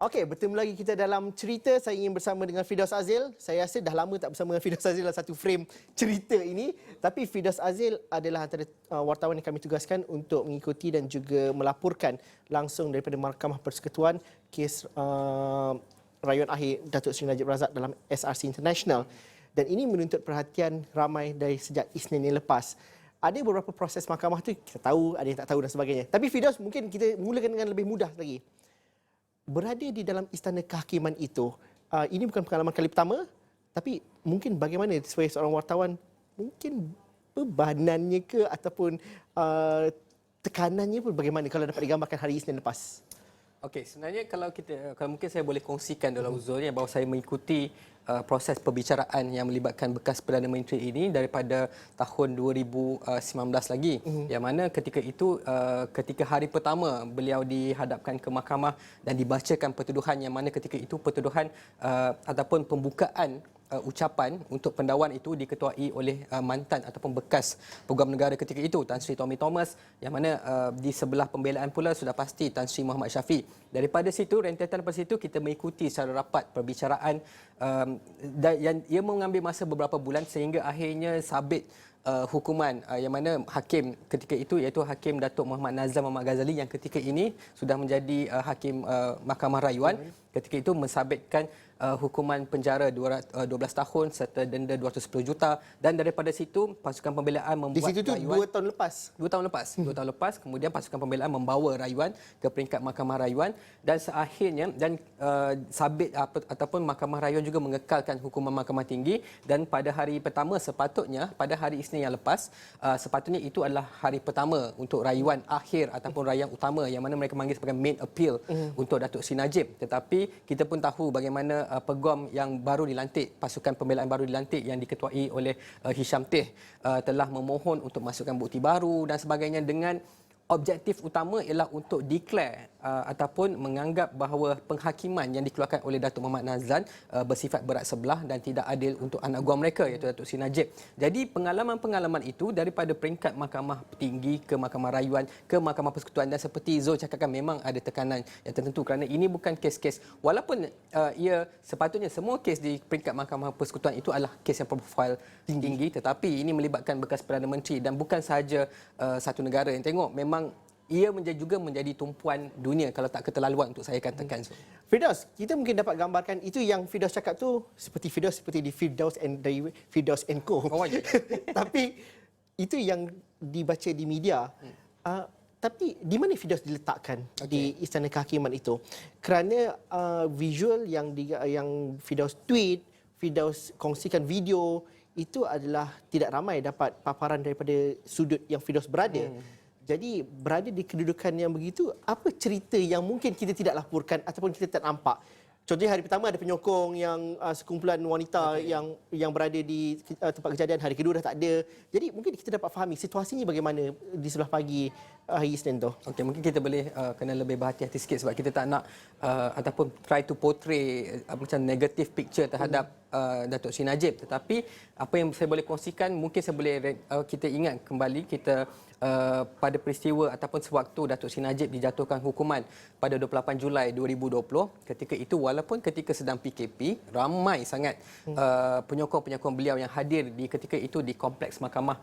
Okey, bertemu lagi kita dalam cerita. Saya ingin bersama dengan Firdaus Azil. Saya rasa dah lama tak bersama dengan Firdaus Azil dalam satu frame cerita ini. Tapi Firdaus Azil adalah antara wartawan yang kami tugaskan untuk mengikuti dan juga melaporkan langsung daripada Mahkamah Persekutuan kes rayuan akhir Datuk Seri Najib Razak dalam SRC International. Dan ini menuntut perhatian ramai dari sejak Isnin yang lepas. Ada beberapa proses mahkamah tu kita tahu, ada yang tak tahu dan sebagainya. Tapi Firdaus, mungkin kita mulakan dengan lebih mudah lagi. Berada di dalam istana kehakiman itu, ini bukan pengalaman kali pertama, tapi mungkin bagaimana sebagai seorang wartawan, mungkin bebanannya ke ataupun tekanannya pun bagaimana kalau dapat digambarkan hari Isnin lepas? Okey, sebenarnya kalau mungkin saya boleh kongsikan dalam uzurnya bahawa saya mengikuti proses perbicaraan yang melibatkan bekas Perdana Menteri ini daripada tahun 2019 lagi. Yang mana ketika itu ketika hari pertama beliau dihadapkan ke mahkamah dan dibacakan pertuduhan, yang mana ketika itu pertuduhan ataupun pembukaan ucapan untuk pendakwan itu diketuai oleh mantan ataupun bekas Peguam Negara ketika itu, Tan Sri Tommy Thomas, yang mana di sebelah pembelaan pula sudah pasti Tan Sri Muhammad Syafiq. Daripada situ, rentetan daripada situ kita mengikuti secara rapat perbicaraan yang ia mengambil masa beberapa bulan sehingga akhirnya sabit hukuman yang mana hakim ketika itu iaitu Hakim Datuk Muhammad Nazam Muhammad Ghazali yang ketika ini sudah menjadi hakim Mahkamah Rayuan, ketika itu mensabitkan hukuman penjara 12 tahun serta denda 210 juta, dan daripada situ pasukan pembelaan membuat di situ tu rayuan 2 tahun lepas. 2 tahun lepas kemudian pasukan pembelaan membawa rayuan ke peringkat Mahkamah Rayuan, dan seakhirnya sabit ataupun Mahkamah Rayuan juga mengekalkan hukuman Mahkamah Tinggi, dan pada hari pertama sepatutnya pada hari Isnin yang lepas sepatutnya itu adalah hari pertama untuk rayuan akhir ataupun rayuan utama yang mana mereka panggil sebagai main appeal untuk Datuk Seri Najib. Tetapi kita pun tahu bagaimana peguam yang baru dilantik, pasukan pembelaan baru dilantik yang diketuai oleh Hisham Teh telah memohon untuk masukkan bukti baru dan sebagainya, dengan objektif utama ialah untuk declare ataupun menganggap bahawa penghakiman yang dikeluarkan oleh Datuk Muhammad Nazan bersifat berat sebelah dan tidak adil untuk anak guam mereka iaitu Datuk Seri Najib. Jadi pengalaman-pengalaman itu daripada peringkat Mahkamah Tinggi ke Mahkamah Rayuan ke Mahkamah Persekutuan, dan seperti Zul cakapkan memang ada tekanan yang tertentu kerana ini bukan kes-kes, walaupun ia sepatutnya semua kes di peringkat Mahkamah Persekutuan itu adalah kes yang berprofil tinggi, tetapi ini melibatkan bekas Perdana Menteri dan bukan sahaja satu negara yang tengok, memang ia juga menjadi tumpuan dunia kalau tak keterlaluan untuk saya katakan. Firdaus, kita mungkin dapat gambarkan itu yang Firdaus cakap tu seperti di Firdaus and Co. Oh, ya. Tapi itu yang dibaca di media. Tapi di mana Firdaus diletakkan di istana kehakiman itu? Kerana visual yang Firdaus tweet, Firdaus kongsikan video, itu adalah tidak ramai dapat paparan daripada sudut yang Firdaus berada. Jadi berada di kedudukan yang begitu, apa cerita yang mungkin kita tidak laporkan ataupun kita tak nampak? Contohnya hari pertama ada penyokong yang sekumpulan wanita yang berada di tempat kejadian, hari kedua dah tak ada. Jadi mungkin kita dapat fahami situasinya bagaimana di sebelah pagi hari Isnin tu. Okey, mungkin kita boleh kena lebih berhati-hati sikit sebab kita tak nak ataupun try to portray macam negative picture terhadap Datuk Seri Najib. Tetapi apa yang saya boleh kongsikan, mungkin saya boleh kita ingat kembali kita pada peristiwa ataupun sewaktu Datuk Seri Najib dijatuhkan hukuman pada 28 Julai 2020. Ketika itu walaupun ketika sedang PKP, ramai sangat penyokong-penyokong beliau yang hadir di ketika itu di kompleks Mahkamah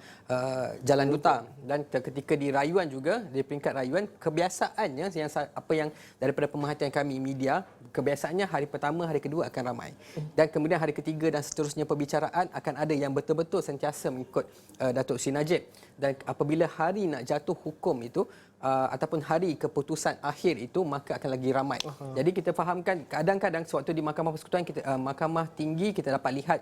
Jalan Duta, dan ketika di rayuan juga, di peringkat rayuan, kebiasaannya yang daripada pemerhatian kami media, kebiasaannya hari pertama, hari kedua akan ramai, dan kemudian hari ketiga dan seterusnya perbicaraan akan ada yang betul-betul sentiasa mengikut Datuk Seri Najib. Dan apabila hari nak jatuh hukum itu ataupun hari keputusan akhir itu, maka akan lagi ramai. Jadi kita fahamkan kadang-kadang sewaktu di Mahkamah Persekutuan Mahkamah Tinggi kita dapat lihat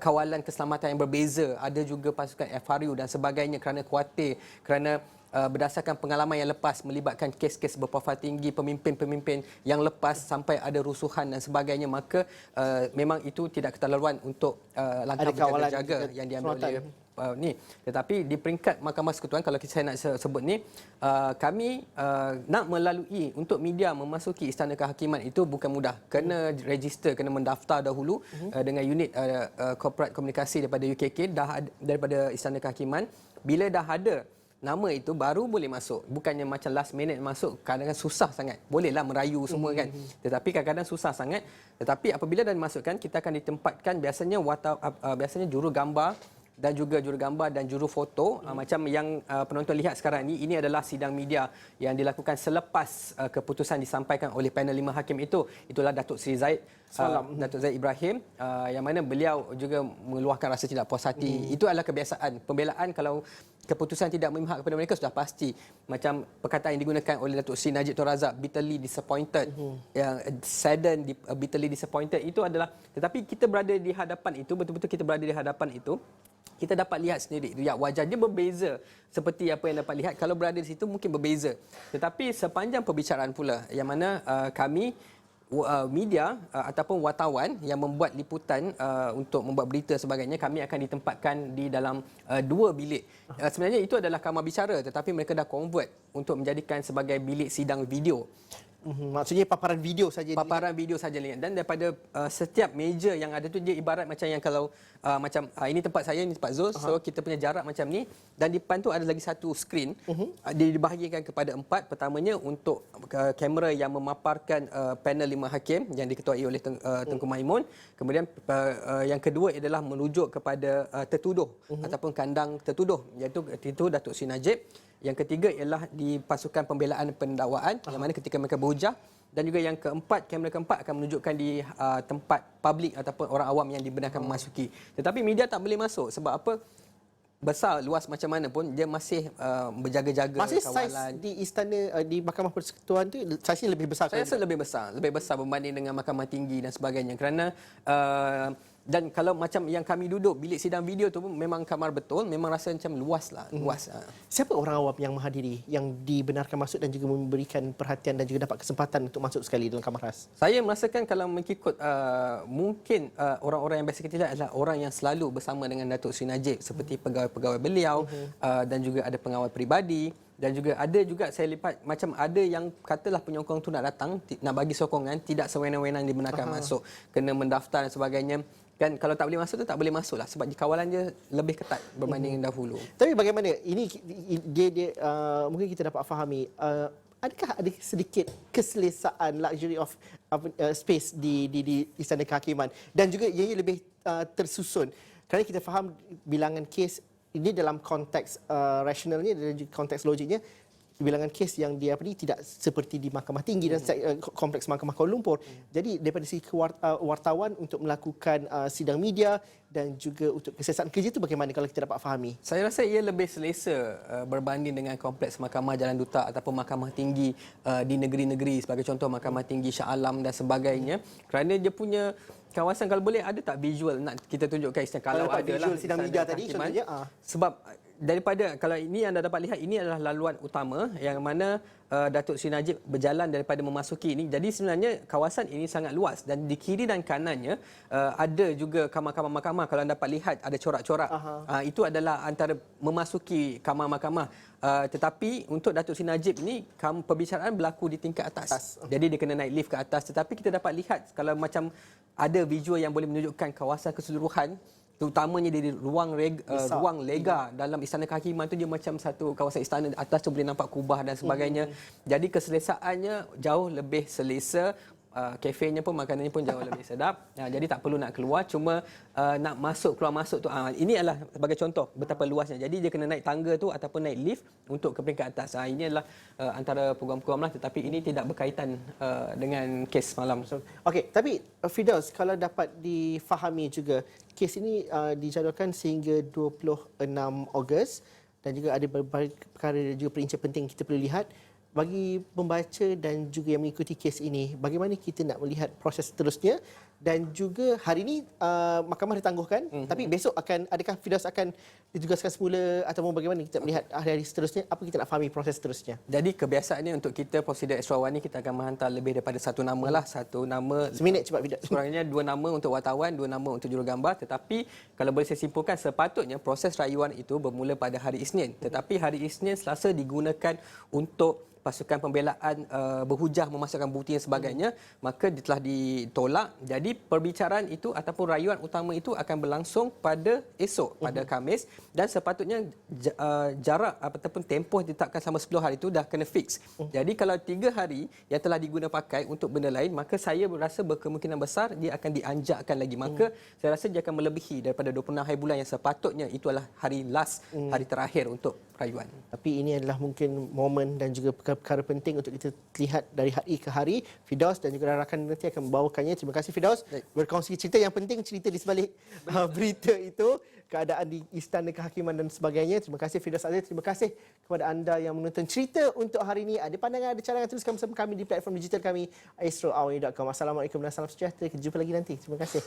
kawalan keselamatan yang berbeza, ada juga pasukan FRU dan sebagainya kerana khawatir, kerana berdasarkan pengalaman yang lepas melibatkan kes-kes berprofil tinggi, pemimpin-pemimpin yang lepas sampai ada rusuhan dan sebagainya, maka memang itu tidak keterlaluan untuk langkah berjaga-jaga yang diambil oleh ni. Tetapi di peringkat Mahkamah Persekutuan, kalau saya nak sebut ni, kami nak melalui untuk media memasuki istana kehakiman itu bukan mudah. Kena register, kena mendaftar dahulu dengan unit corporate komunikasi daripada UKK daripada istana kehakiman. Bila dah ada nama itu baru boleh masuk. Bukannya macam last minute masuk, kadang-kadang susah sangat. Bolehlah merayu semua kan. Tetapi kadang-kadang susah sangat. Tetapi apabila dah dimasukkan, kita akan ditempatkan biasanya juru gambar dan juga juru gambar dan juru foto. Macam yang penonton lihat sekarang ini adalah sidang media yang dilakukan selepas keputusan disampaikan oleh panel 5 hakim itu. Itulah Datuk Seri Zaid, Datuk Zaid Ibrahim, yang mana beliau juga mengeluarkan rasa tidak puas hati. Itu adalah kebiasaan. Pembelaan kalau keputusan tidak memihak kepada mereka sudah pasti. Macam perkataan yang digunakan oleh Datuk Seri Najib Tun Razak, bitterly disappointed, yang saddened, bitterly disappointed, itu adalah, tetapi kita berada di hadapan itu, betul-betul kita berada di hadapan itu, kita dapat lihat sendiri, ya, wajah dia berbeza seperti apa yang dapat lihat. Kalau berada di situ mungkin berbeza. Tetapi sepanjang perbicaraan pula, yang mana kami media ataupun wartawan yang membuat liputan untuk membuat berita sebagainya, kami akan ditempatkan di dalam 2 bilik. Sebenarnya itu adalah kamar bicara, tetapi mereka dah convert untuk menjadikan sebagai bilik sidang video. Maksudnya paparan video saja. Paparan video saja lihat. Dan daripada setiap meja yang ada tu, dia ibarat macam yang kalau ini tempat saya, ini tempat Zul, so kita punya jarak macam ni, dan di depan tu ada lagi satu skrin. Dia dibahagikan kepada 4. Pertamanya untuk kamera yang memaparkan panel 5 hakim yang diketuai oleh Tengku Maimun. Kemudian yang kedua adalah merujuk kepada tertuduh ataupun kandang tertuduh, iaitu Datuk Seri Najib. Yang ketiga ialah di pasukan pembelaan pendakwaan, yang mana ketika mereka berhujah. Dan juga yang keempat, kamera keempat akan menunjukkan di tempat publik ataupun orang awam yang dibenarkan memasuki. Tetapi media tak boleh masuk. Sebab apa? Besar, luas macam mana pun, dia masih berjaga-jaga Masih kawalan. saiz di istana, di Mahkamah Persekutuan tu saiznya lebih besar. Saya rasa lebih besar berbanding dengan Mahkamah Tinggi dan sebagainya. Kerana dan kalau macam yang kami duduk bilik sidang video tu pun memang kamar betul, memang rasa macam luas. Siapa orang awam yang menghadiri, yang dibenarkan masuk dan juga memberikan perhatian dan juga dapat kesempatan untuk masuk sekali dalam kamar khas? Saya merasakan kalau mengikut mungkin orang-orang yang biasa kita lihat adalah orang yang selalu bersama dengan Datuk Seri Najib, seperti pegawai-pegawai beliau, dan juga ada pengawal peribadi. Dan juga ada juga saya lihat macam ada yang katalah penyokong tu nak datang, nak bagi sokongan, tidak sewenang-wenang dibenarkan masuk, kena mendaftar dan sebagainya. Kan kalau tak boleh masuk tu tak boleh masuk lah, sebab kawalan dia lebih ketat berbanding dahulu. Tapi bagaimana ini dia mungkin kita dapat fahami, adakah ada sedikit keselesaan luxury of space di Istana Kehakiman, dan juga ianya lebih tersusun kerana kita faham bilangan kes ini dalam konteks rasionalnya dan juga konteks logiknya, bilangan kes yang dia tidak seperti di Mahkamah Tinggi dan kompleks Mahkamah Kuala Lumpur. Jadi daripada segi wartawan untuk melakukan sidang media dan juga untuk keselesaan kerja itu bagaimana kalau kita dapat fahami? Saya rasa ia lebih selesa berbanding dengan kompleks Mahkamah Jalan Dutak ataupun Mahkamah Tinggi di negeri-negeri, sebagai contoh Mahkamah Tinggi Shah Alam dan sebagainya. Kerana dia punya kawasan, kalau boleh ada tak visual nak kita tunjukkan istana, kalau ada visual lah sidang media tadi contohnya. Sebab daripada, kalau ini anda dapat lihat, ini adalah laluan utama yang mana Datuk Seri Najib berjalan daripada memasuki ini. Jadi sebenarnya kawasan ini sangat luas, dan di kiri dan kanannya ada juga kamar-kamar mahkamah. Kalau anda dapat lihat ada corak-corak. Itu adalah antara memasuki kamar mahkamah. Tetapi untuk Datuk Seri Najib ini perbicaraan berlaku di tingkat atas. Jadi dia kena naik lift ke atas. Tetapi kita dapat lihat kalau macam ada visual yang boleh menunjukkan kawasan keseluruhan, terutamanya di ruang lega dalam Istana Kehakiman tu, dia macam satu kawasan istana. Atas tu boleh nampak kubah dan sebagainya. Jadi keselesaannya jauh lebih selesa. Kafenya pun, makanannya pun jauh lebih sedap. Jadi tak perlu nak keluar, cuma nak masuk keluar masuk tu. Ini adalah sebagai contoh betapa luasnya. Jadi dia kena naik tangga tu ataupun naik lift untuk ke peringkat atas. Ini adalah antara program-program lah, tetapi ini tidak berkaitan dengan kes malam. Okey, tapi Firdaus, kalau dapat difahami juga, kes ini dijadualkan sehingga 26 Ogos, dan juga ada beberapa perkara dan juga perincian penting kita perlu lihat. Bagi pembaca dan juga yang mengikuti kes ini, bagaimana kita nak melihat proses seterusnya, dan juga hari ini mahkamah ditangguhkan, tapi besok adakah Firdaus akan ditugaskan semula ataupun bagaimana kita melihat hari-hari seterusnya? Apa kita nak fahami proses seterusnya? Jadi kebiasaannya untuk kita prosedur extra one ni, kita akan menghantar lebih daripada satu nama lah. Satu nama, seminit cepat Firdaus. Sekurangnya 2 nama untuk wartawan, 2 nama untuk jurugambar. Tetapi kalau boleh saya simpulkan, sepatutnya proses rayuan itu bermula pada hari Isnin. Tetapi hari Isnin, Selasa digunakan untuk pasukan pembelaan berhujah memasukkan bukti dan sebagainya, maka dia telah ditolak. Jadi perbicaraan itu ataupun rayuan utama itu akan berlangsung pada esok, pada Khamis, dan sepatutnya jarak ataupun tempoh ditetapkan selama 10 hari itu dah kena fix. Jadi kalau 3 hari yang telah diguna pakai untuk benda lain, maka saya berasa berkemungkinan besar dia akan dianjakkan lagi. Maka saya rasa dia akan melebihi daripada 26 hari bulan yang sepatutnya itu adalah hari last, hari terakhir untuk rayuan. Tapi ini adalah mungkin momen dan juga perkara penting untuk kita lihat dari hari ke hari. Firdaus dan juga rakan nanti akan membawakannya. Terima kasih Firdaus berkongsi cerita yang penting, cerita di sebalik berita itu, keadaan di Istana Kehakiman dan sebagainya. Terima kasih Firdaus Aziz. Terima kasih kepada anda yang menonton cerita untuk hari ini. Ada pandangan, ada cadangan, tuliskan bersama kami di platform digital kami astroawani.com. Assalamualaikum dan salam sejahtera. Kita jumpa lagi nanti. Terima kasih.